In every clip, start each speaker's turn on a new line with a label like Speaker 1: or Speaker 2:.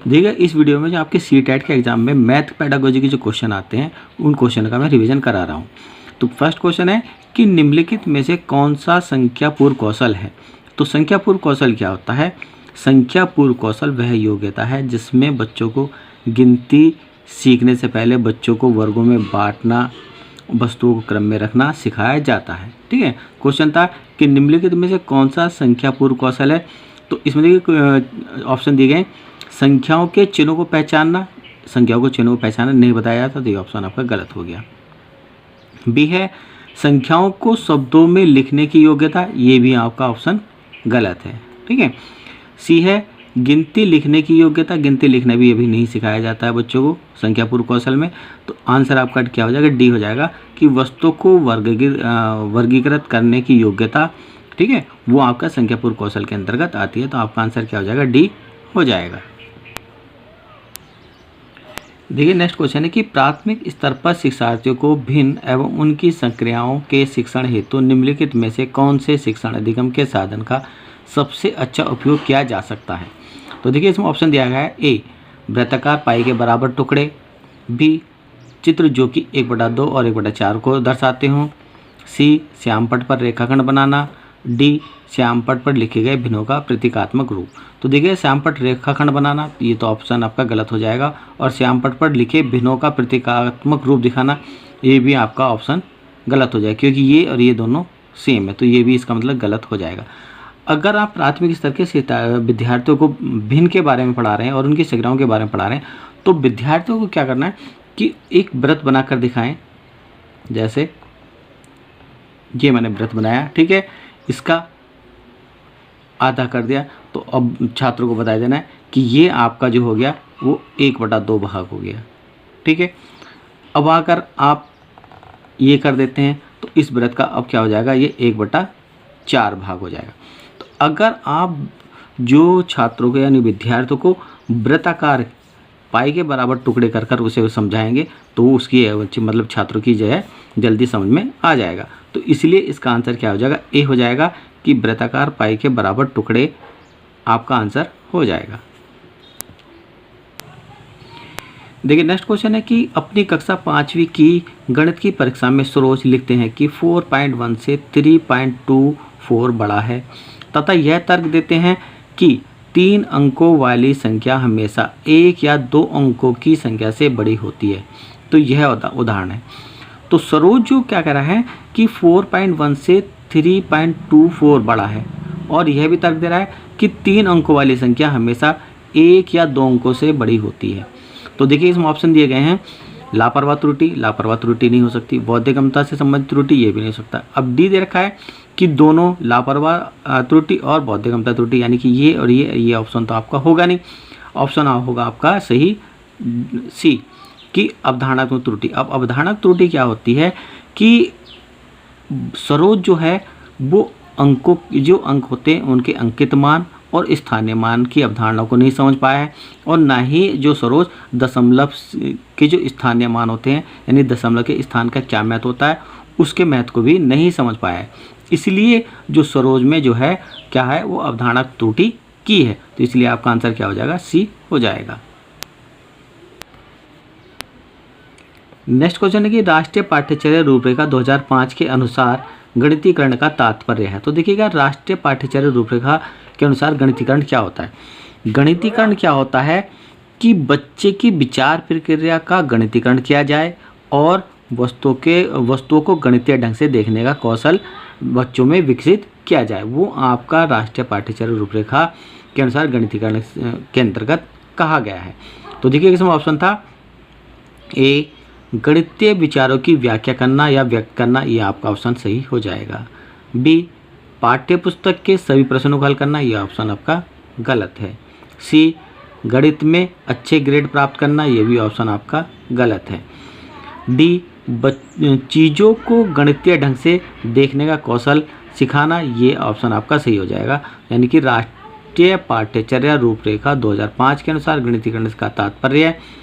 Speaker 1: देखिए इस वीडियो में जो आपके सीटेट के एग्जाम में मैथ पेडागोजी के जो क्वेश्चन आते हैं उन क्वेश्चन का मैं रिवीजन करा रहा हूँ। तो फर्स्ट क्वेश्चन है कि निम्नलिखित में से कौन सा संख्यापूर्ण कौशल है। तो संख्यापूर्ण कौशल क्या होता है? संख्यापूर्ण कौशल वह योग्यता है जिसमें बच्चों को गिनती सीखने से पहले बच्चों को वर्गों में बांटना, वस्तुओं को क्रम में रखना सिखाया जाता है। ठीक है, क्वेश्चन था कि निम्नलिखित में से कौन सा संख्यापूर्ण कौशल है। तो इसमें देखिए ऑप्शन दिए गए, संख्याओं के चिन्हों को पहचानना, संख्याओं को चिन्हों को पहचानना नहीं बताया था, तो ये ऑप्शन आपका गलत हो गया। बी है संख्याओं को शब्दों में लिखने की योग्यता, ये भी आपका ऑप्शन गलत है। ठीक है, सी है गिनती लिखने की योग्यता, गिनती लिखना भी अभी नहीं सिखाया जाता है बच्चों को संख्यापूर्ण कौशल में। तो आंसर आपका क्या हो जाएगा? डी हो जाएगा कि वस्तु को वर्गीकृत करने की योग्यता, ठीक है, वो आपका संख्यापूर्ण कौशल के अंतर्गत आती है। तो आपका आंसर क्या हो जाएगा? डी हो जाएगा। देखिए नेक्स्ट क्वेश्चन है कि प्राथमिक स्तर पर शिक्षार्थियों को भिन्न एवं उनकी संक्रियाओं के शिक्षण हेतु निम्नलिखित में से कौन से शिक्षण अधिगम के साधन का सबसे अच्छा उपयोग किया जा सकता है। तो देखिए इसमें ऑप्शन दिया गया है, ए वृत्ताकार पाई के बराबर टुकड़े, बी चित्र जो कि 1/2 और 1/4 को दर्शाते हों, सी श्यामपट पर रेखाखंड बनाना, डी श्यामपट पर लिखे गए भिन्नों का प्रतीकात्मक रूप। तो देखिए श्यामपट रेखाखंड बनाना, ये तो ऑप्शन आपका गलत हो जाएगा, और श्यामपट पर लिखे भिन्नों का प्रतीकात्मक रूप दिखाना, ये भी आपका ऑप्शन गलत हो जाएगा, क्योंकि ये और ये दोनों सेम है, तो ये भी इसका मतलब गलत हो जाएगा। अगर आप प्राथमिक स्तर के विद्यार्थियों को भिन्न के बारे में पढ़ा रहे हैं और उनकी संज्ञाओं के बारे में पढ़ा रहे हैं, तो विद्यार्थियों को क्या करना है कि एक व्रत बनाकर दिखाएं। जैसे ये मैंने व्रत बनाया, ठीक है, इसका आधा कर दिया, तो अब छात्रों को बता देना है कि ये आपका जो हो गया वो 1/2 भाग हो गया। ठीक है, अब अगर आप ये कर देते हैं तो इस व्रत का अब क्या हो जाएगा? ये 1/4 भाग हो जाएगा। तो अगर आप जो छात्रों को यानी विद्यार्थियों को वृत्ताकार पाई के बराबर टुकड़े कर कर उसे समझाएंगे तो उसकी मतलब छात्रों की जो है जल्दी समझ में आ जाएगा। तो इसलिए इसका आंसर क्या हो जाएगा? ए हो जाएगा कि वृत्ताकार पाई के बराबर टुकड़े आपका आंसर हो जाएगा। देखिए नेक्स्ट क्वेश्चन है कि अपनी कक्षा 5वीं की गणित की परीक्षा में सरोज लिखते हैं कि 4.1 से 3.24 बड़ा है तथा यह तर्क देते हैं कि 3 अंकों वाली संख्या हमेशा 1 या 2 अंकों की संख्या से बड़ी होती है। तो यह उदाहरण है। तो सरोज जो क्या कह रहा है कि 4.1 से 3.24 बड़ा है, और यह भी तर्क दे रहा है कि 3 अंकों वाली संख्या हमेशा 1 या 2 अंकों से बड़ी होती है। तो देखिए इसमें ऑप्शन दिए गए हैं, लापरवाह त्रुटि नहीं हो सकती, बौद्धिकमता से संबंधित त्रुटि ये भी नहीं हो सकता। अब डी दे रखा है कि दोनों लापरवाह त्रुटि और बौद्धिकमता त्रुटि, यानी कि ये और ये ऑप्शन तो आपका होगा नहीं। ऑप्शन होगा आपका सही सी कि अवधारणात्मक त्रुटि। अब अवधारणात्मक त्रुटि क्या होती है कि सरोज जो है वो अंकों जो अंक होते हैं उनके अंकित मान और स्थानीय मान की अवधारणा को नहीं समझ पाया है, और ना ही जो सरोज दशमलव के जो स्थानीय मान होते हैं यानी दशमलव के स्थान का क्या महत्व होता है उसके महत्व को भी नहीं समझ पाया है। इसलिए जो सरोज में जो है क्या है वो अवधारणा त्रुटि की है। तो इसलिए आपका आंसर क्या हो जाएगा? सी हो जाएगा। नेक्स्ट क्वेश्चन है कि राष्ट्रीय पाठ्यचर्या रूपरेखा 2005 के अनुसार गणितीकरण का तात्पर्य है। तो देखिएगा राष्ट्रीय पाठ्यचर्या रूपरेखा के अनुसार गणितीकरण क्या होता है? गणितीकरण क्या होता है कि बच्चे की विचार प्रक्रिया का गणितीकरण किया जाए और वस्तुओं को गणितीय ढंग से देखने का कौशल बच्चों में विकसित किया जाए, वो आपका राष्ट्रीय पाठ्यचर्या रूपरेखा के अनुसार गणितीकरण के अंतर्गत कहा गया है। तो देखिए इसमें ऑप्शन था, ए गणितीय विचारों की व्याख्या करना या व्यक्त करना, ये आपका ऑप्शन सही हो जाएगा। बी पाठ्य पुस्तक के सभी प्रश्नों को हल करना, ये ऑप्शन आपका गलत है। सी गणित में अच्छे ग्रेड प्राप्त करना, ये भी ऑप्शन आपका गलत है। डी चीज़ों को गणितीय ढंग से देखने का कौशल सिखाना, ये ऑप्शन आपका सही हो जाएगा। यानी कि राष्ट्रीय पाठ्यचर्या रूपरेखा 2005 के अनुसार गणितीकरण का तात्पर्य है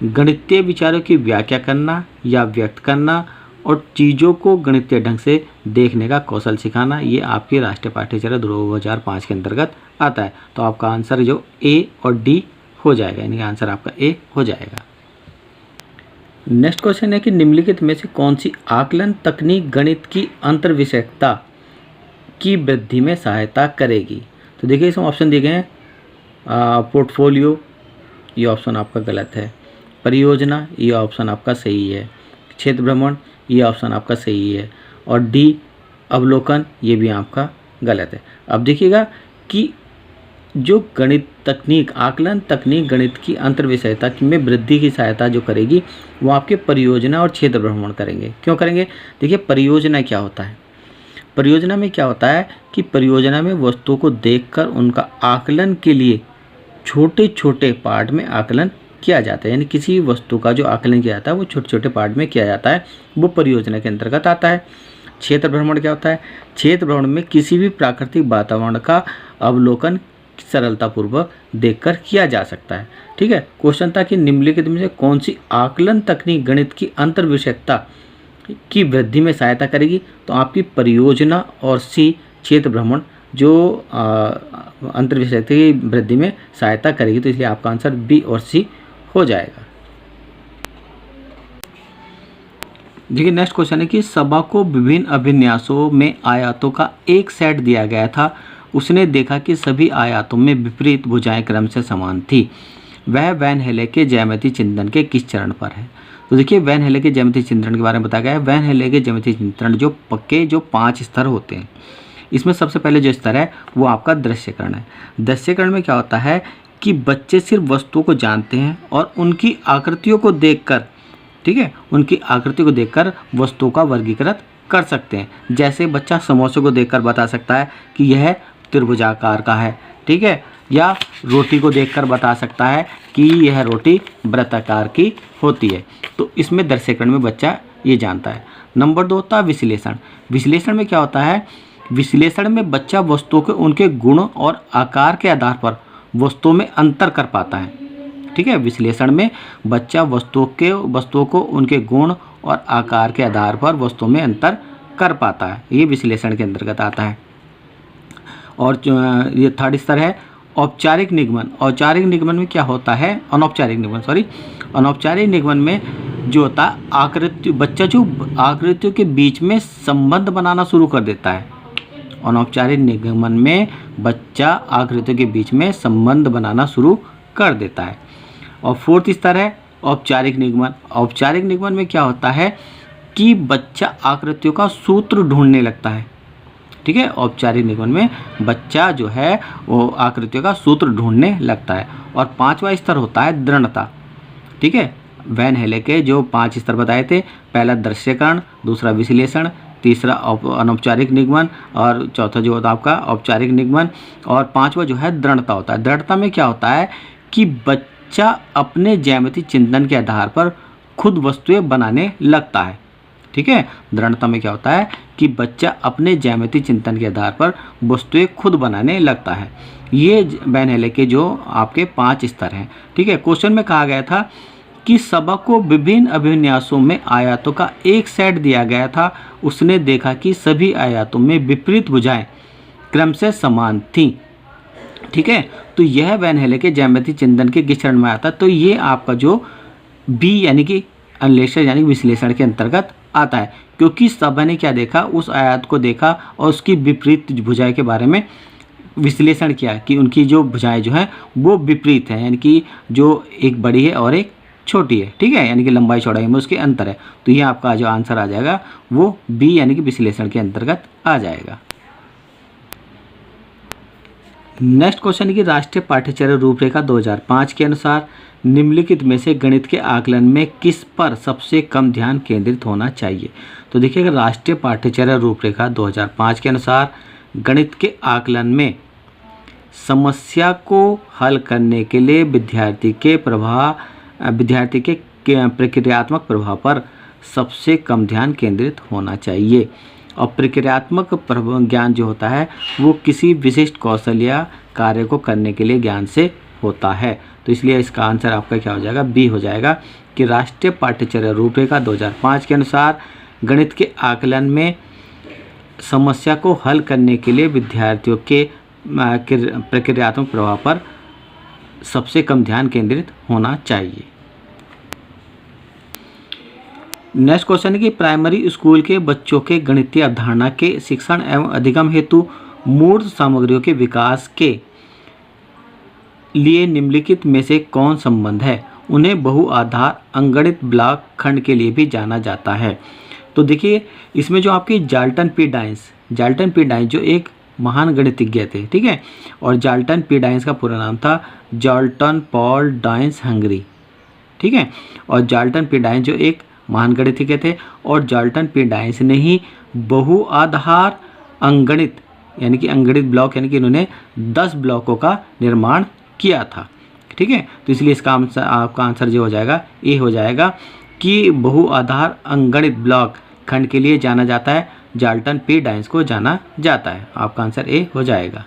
Speaker 1: गणितीय विचारों की व्याख्या करना या व्यक्त करना और चीज़ों को गणितीय ढंग से देखने का कौशल सिखाना, ये आपकी राष्ट्रीय पाठ्यचर्या 2005 के अंतर्गत आता है। तो आपका आंसर जो ए और डी हो जाएगा, यानी कि आंसर आपका ए हो जाएगा। नेक्स्ट क्वेश्चन है कि निम्नलिखित में से कौन सी आकलन तकनीक गणित की अंतर्विषयकता की वृद्धि में सहायता करेगी। तो देखिए इसमें ऑप्शन दिए गए हैं, पोर्टफोलियो, ये ऑप्शन आपका गलत है। परियोजना, ये ऑप्शन आपका सही है। क्षेत्र भ्रमण, ये ऑप्शन आपका सही है। और डी अवलोकन, ये भी आपका गलत है। अब देखिएगा कि जो गणित तकनीक, आकलन तकनीक गणित की अंतर्विषयता में वृद्धि की सहायता जो करेगी वो आपके परियोजना और क्षेत्र भ्रमण करेंगे। क्यों करेंगे? देखिए परियोजना क्या होता है, परियोजना में क्या होता है कि परियोजना में वस्तुओं को देखकर उनका आकलन के लिए छोटे छोटे पार्ट में आकलन किया जाता है, यानी किसी वस्तु का जो आकलन किया जाता है वो छोटे छोटे पार्ट में किया जाता है, वो परियोजना के अंतर्गत आता है। क्षेत्र भ्रमण क्या होता है? क्षेत्र भ्रमण में किसी भी प्राकृतिक वातावरण का अवलोकन सरलतापूर्वक देखकर किया जा सकता है। ठीक है, क्वेश्चन था कि निम्नलिखित में से कौन सी आकलन तकनीक गणित की अंतर्विषयकता की वृद्धि में सहायता करेगी। तो आपकी परियोजना और सी क्षेत्र भ्रमण जो अंतर्विषयकता की वृद्धि में सहायता करेगी, तो इसलिए आपका आंसर बी और सी हो जाएगा। देखिए नेक्स्ट क्वेश्चन है कि सभा को विभिन्न अभिन्यासों में आयातों का एक सेट दिया गया था। उसने देखा कि सभी आयातों में विपरीत भुजाएं क्रम से समान थी। वह वैन हेले के ज्यामितीय चिंतन के किस चरण पर है। तो देखिए वैन हेले के ज्यामितीय चिंतन के बारे में बताया गया है। वैन हेले के ज्यामितीय चिंतन जो पक्के जो 5 स्तर होते हैं, इसमें सबसे पहले जो स्तर है वो आपका दृश्यकरण है। दृश्यकरण में क्या होता है कि बच्चे सिर्फ वस्तुओं को जानते हैं और उनकी आकृतियों को देखकर, ठीक है, उनकी आकृतियों को देखकर वस्तुओं का वर्गीकृत कर सकते हैं। जैसे बच्चा समोसे को देखकर बता सकता है कि यह त्रिभुजाकार का है, ठीक है, या रोटी को देखकर बता सकता है कि यह रोटी वृत्ताकार की होती है। तो इसमें दृश्यकरण में बच्चा ये जानता है। नंबर 2 होता है विश्लेषण। विश्लेषण में क्या होता है? विश्लेषण में बच्चा वस्तुओं के उनके गुण और आकार के आधार पर वस्तुओं में अंतर कर पाता है। ठीक है, विश्लेषण में बच्चा वस्तुओं को उनके गुण और आकार के आधार पर वस्तुओं में अंतर कर पाता है, ये विश्लेषण के अंतर्गत आता है। और ये थर्ड स्तर है औपचारिक निगमन। औपचारिक निगमन में क्या होता है? अनौपचारिक निगमन में जो होता है बच्चा जो आकृतियों के बीच में संबंध बनाना शुरू कर देता है। अनौपचारिक निगमन में बच्चा आकृतियों के बीच में संबंध बनाना शुरू कर देता है। और फोर्थ स्तर है औपचारिक निगमन। औपचारिक निगमन में क्या होता है कि बच्चा आकृतियों का सूत्र ढूंढने लगता है। ठीक है, औपचारिक निगमन में बच्चा जो है वो आकृतियों का सूत्र ढूंढने लगता है। और 5वां स्तर होता है दृढ़ता। ठीक है, वैन हेले के जो 5 स्तर बताए थे, पहला दृश्यकरण, दूसरा विश्लेषण, तीसरा अनौपचारिक निगमन और चौथा जो होता है आपका औपचारिक निगमन, और 5वां जो है दृढ़ता होता है। दृढ़ता में क्या होता है कि बच्चा अपने ज्यामितीय चिंतन के आधार पर खुद वस्तुएं बनाने लगता है। ठीक है, दृढ़ता में क्या होता है कि बच्चा अपने ज्यामितीय चिंतन के आधार पर वस्तुएं खुद बनाने लगता है। ये वैन हेले के जो आपके 5 स्तर हैं। ठीक है, क्वेश्चन में कहा गया था कि सभा को विभिन्न अभिन्यासों में आयातों का एक सेट दिया गया था। उसने देखा कि सभी आयातों में विपरीत भुजाएं क्रम से समान थीं। ठीक है, तो यह वैन हेले के ज्यामितीय चिंतन के किस चरण में आता है? तो ये आपका जो बी यानी कि अन्वेषण यानी विश्लेषण के अंतर्गत आता है, क्योंकि सभा ने क्या देखा, उस आयात को देखा और उसकी विपरीत भुजाएं के बारे में विश्लेषण किया कि उनकी जो भुजाएं जो हैं वो विपरीत हैं, यानी कि जो एक बड़ी है और एक छोटी है। ठीक है, यानी कि लंबाई चौड़ाई में उसके अंतर है। तो ये आपका जो आंसर आ जाएगा वो बी यानी कि विश्लेषण के अंतर्गत आ जाएगा। नेक्स्ट क्वेश्चन की राष्ट्रीय पाठ्यचर्या रूपरेखा 2005 के अनुसार निम्नलिखित में से गणित के आकलन में किस पर सबसे कम ध्यान केंद्रित होना चाहिए। तो देखिएगा राष्ट्रीय पाठ्यचर्या रूपरेखा 2005 के अनुसार गणित के आकलन में समस्या को हल करने के लिए विद्यार्थी के प्रक्रियात्मक प्रभाव पर सबसे कम ध्यान केंद्रित होना चाहिए। और प्रक्रियात्मक ज्ञान जो होता है वो किसी विशिष्ट कौशल या कार्य को करने के लिए ज्ञान से होता है। तो इसलिए इसका आंसर आपका क्या हो जाएगा? बी हो जाएगा कि राष्ट्रीय पाठ्यचर्या रूपरेखा 2005 के अनुसार गणित के आकलन में समस्या को हल करने के लिए विद्यार्थियों के प्रक्रियात्मक प्रभाव पर सबसे कम ध्यान केंद्रित होना चाहिए। नेक्स्ट क्वेश्चन है कि प्राइमरी स्कूल के बच्चों के गणितीय अवधारणा के शिक्षण एवं अधिगम हेतु मूर्त सामग्रियों के विकास के लिए निम्नलिखित में से कौन संबंध है? उन्हें बहुआधार अंगणित ब्लॉक खंड के लिए भी जाना जाता है। तो देखिए इसमें जो आपकी जाल्टन पी डाइंस जो एक महान गणितज्ञ थे, ठीक है, और जाल्टन पी डाइंस का पूरा नाम था जाल्टन पॉल डाइंस हंगरी, ठीक है, और जाल्टन पी डाइंस जो एक महान गणितज्ञ थे और जाल्टन पी डाइंस ने ही बहुआधार अंगणित यानी कि अंगणित ब्लॉक यानी कि इन्होंने 10 ब्लॉकों का निर्माण किया था, ठीक है। तो इसलिए इसका आपका आंसर जो हो जाएगा ए हो जाएगा कि बहुआधार अंगणित ब्लॉक खंड के लिए जाना जाता है, जाल्टन पी डाइंस को जाना जाता है। आपका आंसर ए हो जाएगा।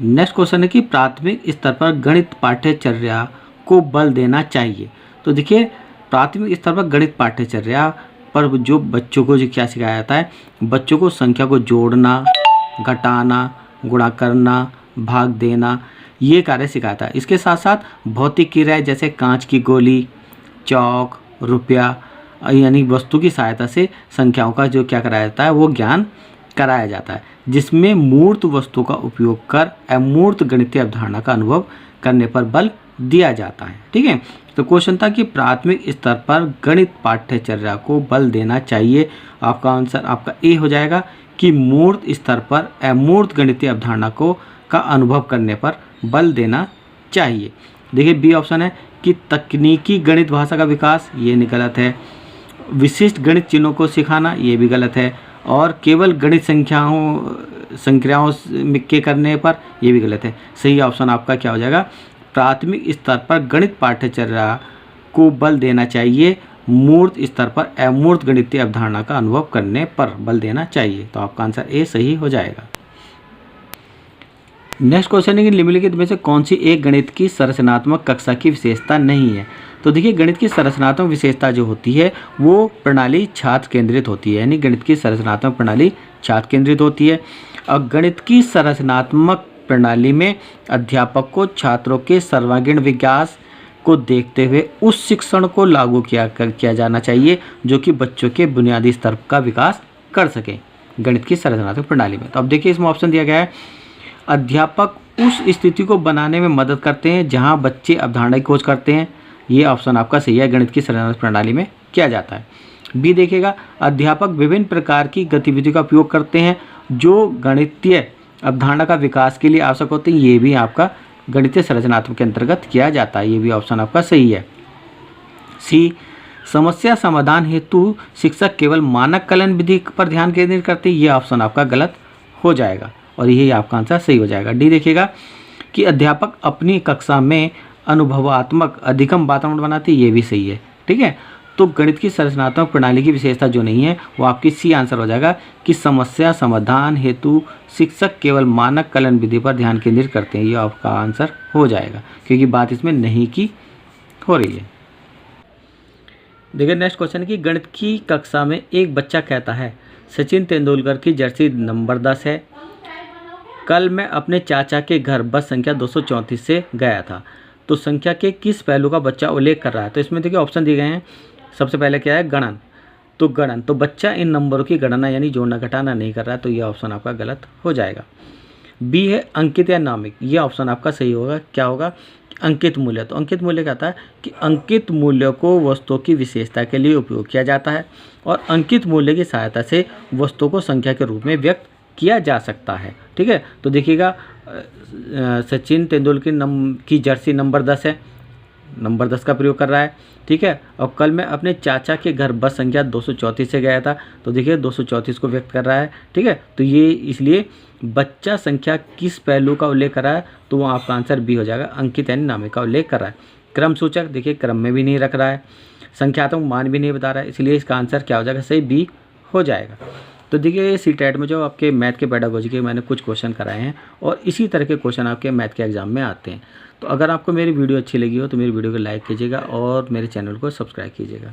Speaker 1: नेक्स्ट क्वेश्चन है कि प्राथमिक स्तर पर गणित पाठ्यचर्या को बल देना चाहिए। तो देखिए प्राथमिक स्तर पर गणित पाठ्यचर्या पर जो बच्चों को जो क्या सिखाया जाता है, बच्चों को संख्या को जोड़ना, घटाना, गुणा करना, भाग देना, ये कार्य सिखाता है। इसके साथ साथ भौतिक क्रियाएं जैसे कांच की गोली, चौक, रुपया यानी वस्तु की सहायता से संख्याओं का जो क्या कराया जाता है वो ज्ञान कराया जाता है, जिसमें मूर्त वस्तु का उपयोग कर अमूर्त गणितीय अवधारणा का अनुभव करने पर बल दिया जाता है, ठीक है। तो क्वेश्चन था कि प्राथमिक स्तर पर गणित पाठ्यचर्या को बल देना चाहिए। आपका आंसर आपका ए हो जाएगा कि मूर्त स्तर पर अमूर्त गणितीय अवधारणा को का अनुभव करने पर बल देना चाहिए। देखिए बी ऑप्शन है कि तकनीकी गणित भाषा का विकास, ये गलत है। विशिष्ट गणित चिन्हों को सिखाना, ये भी गलत है। और केवल गणित संख्याओं के करने पर, ये भी गलत है। सही ऑप्शन आपका क्या हो जाएगा? प्राथमिक स्तर पर गणित पाठ्यचर्या को बल देना चाहिए, मूर्त स्तर पर अमूर्त गणितीय अवधारणा का अनुभव करने पर बल देना चाहिए। तो आपका आंसर ए सही हो जाएगा। नेक्स्ट क्वेश्चन है कि निम्नलिखित में से कौन सी एक गणित की संरचनात्मक कक्षा की विशेषता नहीं है? तो देखिए गणित की संरचनात्मक विशेषता जो होती है वो प्रणाली छात्र केंद्रित होती है, यानी गणित की संरचनात्मक प्रणाली छात्र केंद्रित होती है। और गणित की संरचनात्मक प्रणाली में अध्यापक को छात्रों के सर्वांगीण विकास को देखते हुए उस शिक्षण को लागू किया जाना चाहिए जो कि बच्चों के बुनियादी स्तर का विकास कर सके गणित की संरचनात्मक प्रणाली में। तो अब देखिए इसमें ऑप्शन दिया गया है, अध्यापक उस स्थिति को बनाने में मदद करते हैं जहां बच्चे अवधारणा की खोज करते हैं। ये ऑप्शन आपका सही है, गणित की संरचनात्मक प्रणाली में किया जाता है। बी देखिएगा, अध्यापक विभिन्न प्रकार की गतिविधियों का उपयोग करते हैं जो गणितीय अवधारणा का विकास के लिए आवश्यक होते हैं। ये भी आपका गणितीय संरचनात्मक के अंतर्गत किया जाता है। ये भी ऑप्शन आपका सही है। सी, समस्या समाधान हेतु शिक्षक केवल मानक कलन विधि पर ध्यान केंद्रित करते हैं। ये ऑप्शन आपका गलत हो जाएगा और यही आपका आंसर सही हो जाएगा। डी देखिएगा कि अध्यापक अपनी कक्षा में अनुभवात्मक अधिगम वातावरण बनाते हैं। ये भी सही है, ठीक है। तो गणित की संरचनात्मक प्रणाली की विशेषता जो नहीं है वो आपकी सी आंसर हो जाएगा कि समस्या समाधान हेतु शिक्षक केवल मानक कलन विधि पर ध्यान केंद्रित करते हैं। ये आपका आंसर हो जाएगा क्योंकि बात इसमें नहीं की हो रही है। देखिए नेक्स्ट क्वेश्चन कि गणित की कक्षा में एक बच्चा कहता है सचिन तेंदुलकर की जर्सी नंबर 10 है। कल मैं अपने चाचा के घर बस संख्या 234 से गया था। तो संख्या के किस पहलू का बच्चा उल्लेख कर रहा है? तो इसमें देखिए ऑप्शन दिए गए हैं। सबसे पहले क्या है? गणन। तो गणन, तो बच्चा इन नंबरों की गणना यानी जोड़ना घटाना नहीं कर रहा है, तो ये ऑप्शन आपका गलत हो जाएगा। बी है अंकित या नामिक। ये ऑप्शन आपका सही होगा। क्या होगा? अंकित मूल्य। तो अंकित मूल्य कहता है कि अंकित मूल्य को वस्तुओं की विशेषता के लिए उपयोग किया जाता है और अंकित मूल्य की सहायता से वस्तुओं को संख्या के रूप में व्यक्त किया जा सकता है, ठीक है। तो देखिएगा सचिन तेंदुलकर की जर्सी नंबर 10 है, नंबर 10 का प्रयोग कर रहा है, ठीक है। और कल मैं अपने चाचा के घर बस संख्या 234 से गया था। तो देखिए 234 को व्यक्त कर रहा है, ठीक है। तो ये इसलिए बच्चा संख्या किस पहलू का उल्लेख कर रहा है, तो वो आपका आंसर बी हो जाएगा, अंकित यानी नामिक का उल्लेख कर रहा है। क्रम सूचक देखिए क्रम में भी नहीं रख रहा है, संख्यात्मक मान भी नहीं बता रहा है, इसलिए इसका आंसर क्या हो जाएगा? सही बी हो जाएगा। तो देखिए सीटेट में जो आपके मैथ के पेडागोजी के मैंने कुछ क्वेश्चन कराए हैं और इसी तरह के क्वेश्चन आपके मैथ के एग्जाम में आते हैं। तो अगर आपको मेरी वीडियो अच्छी लगी हो तो मेरी वीडियो को लाइक कीजिएगा और मेरे चैनल को सब्सक्राइब कीजिएगा।